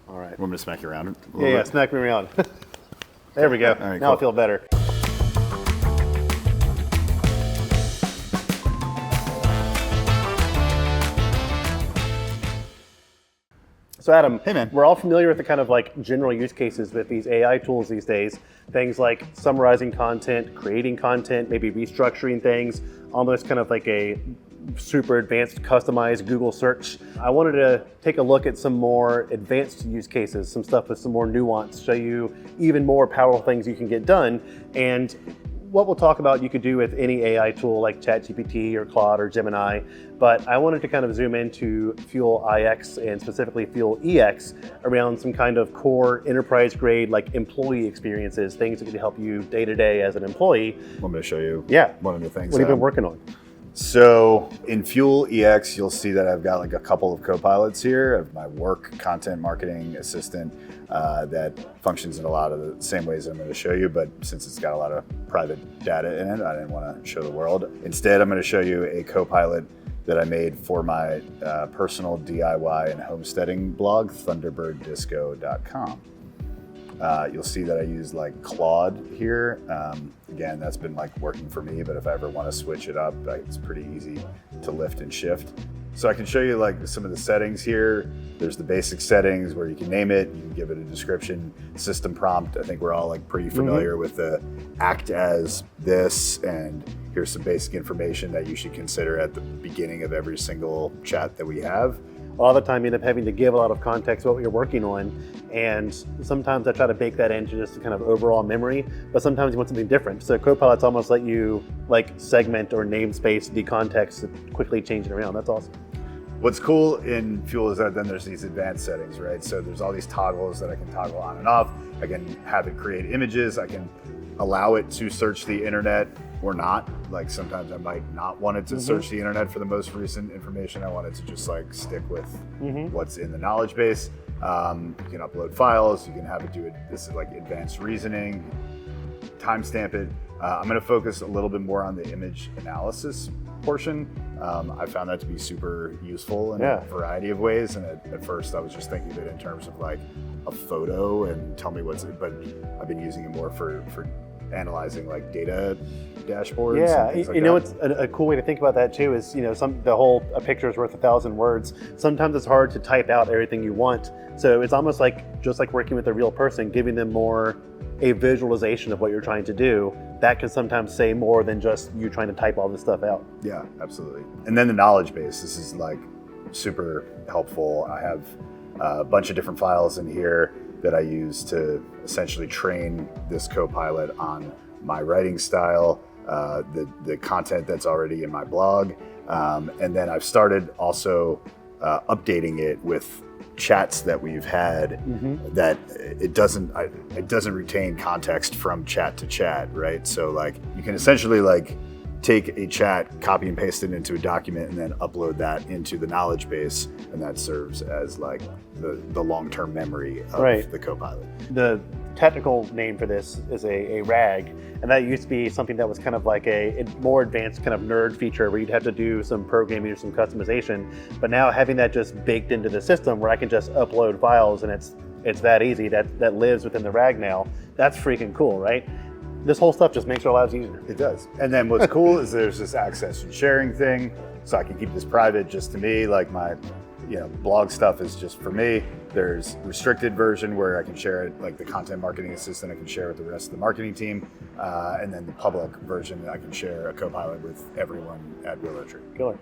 All right. Want me to smack you around? Yeah, smack me around. There we go. Right, now cool. I feel better. So Adam, Hey, man. we're all familiar with the kind of like general use cases with these AI tools these days. Things like summarizing content, creating content, maybe restructuring things, almost kind of like a super advanced customized Google search. I wanted to take a look at some more advanced use cases, some stuff with some more nuance, show you even more powerful things you can get done. And what we'll talk about you could do with any AI tool like ChatGPT or Claude or Gemini, but I wanted to kind of zoom into Fuel iX and specifically Fuel EX around some kind of core enterprise grade like employee experiences, things that can help you day to day as an employee. Want me to show you Yeah. one of the things? What have you been working on? So in Fuel EX, you'll see that I've got like a couple of copilots here of my work content marketing assistant that functions in a lot of the same ways I'm going to show you, but since it's got a lot of private data in it, I didn't want to show the world. Instead, I'm going to show you a copilot that I made for my personal DIY and homesteading blog, thunderbirddisco.com. You'll see that I use like Claude here. Again, that's been like working for me, but if I ever want to switch it up, it's pretty easy to lift and shift. So I can show you like some of the settings here. There's the basic settings where you can name it, you can give it a description, system prompt. I think we're all like pretty familiar with the act as this, and here's some basic information that you should consider at the beginning of every single chat that we have. All the time you end up having to give a lot of context what you're working on, and sometimes I try to bake that into just a kind of overall memory, but sometimes you want something different. So Copilots almost let you like segment or namespace the context and quickly change it around. That's awesome. What's cool in Fuel is that then there's these advanced settings, right? So there's all these toggles that I can toggle on and off. I can have it create images. I can allow it to search the internet or not. Like sometimes I might not want it to search the internet for the most recent information. I want it to just like stick with what's in the knowledge base. You can upload files. You can have it do it. This is like advanced reasoning, timestamp it. I'm going to focus a little bit more on the image analysis portion. I found that to be super useful in a variety of ways. And at first I was just thinking of it in terms of like a photo and tell me what's it, but I've been using it more for analyzing like data dashboards. Yeah, and things like you know, that. it's a cool way to think about that too is, you know, a picture is worth 1,000 words. Sometimes it's hard to type out everything you want. So it's almost like, just like working with a real person, giving them a visualization of what you're trying to do. That can sometimes say more than just you trying to type all this stuff out. Yeah, absolutely. And then the knowledge base, this is like super helpful. I have a bunch of different files in here that I use to essentially train this copilot on my writing style, the content that's already in my blog. And then I've started also updating it with chats that we've had that it doesn't retain context from chat to chat, right? So like you can essentially like take a chat, copy and paste it into a document, and then upload that into the knowledge base, and that serves as like the long-term memory of the copilot. The technical name for this is a RAG, and that used to be something that was kind of like a more advanced kind of nerd feature where you'd have to do some programming or some customization. But now having that just baked into the system where I can just upload files and it's that easy, that lives within the RAG now, that's freaking cool, right? This whole stuff just makes our lives easier. It does. And then what's cool is there's this access and sharing thing, so I can keep this private just to me, like my blog stuff is just for me. There's restricted version where I can share it, like the content marketing assistant, I can share with the rest of the marketing team. And then the public version, I can share a copilot with everyone at Realtor. Killer.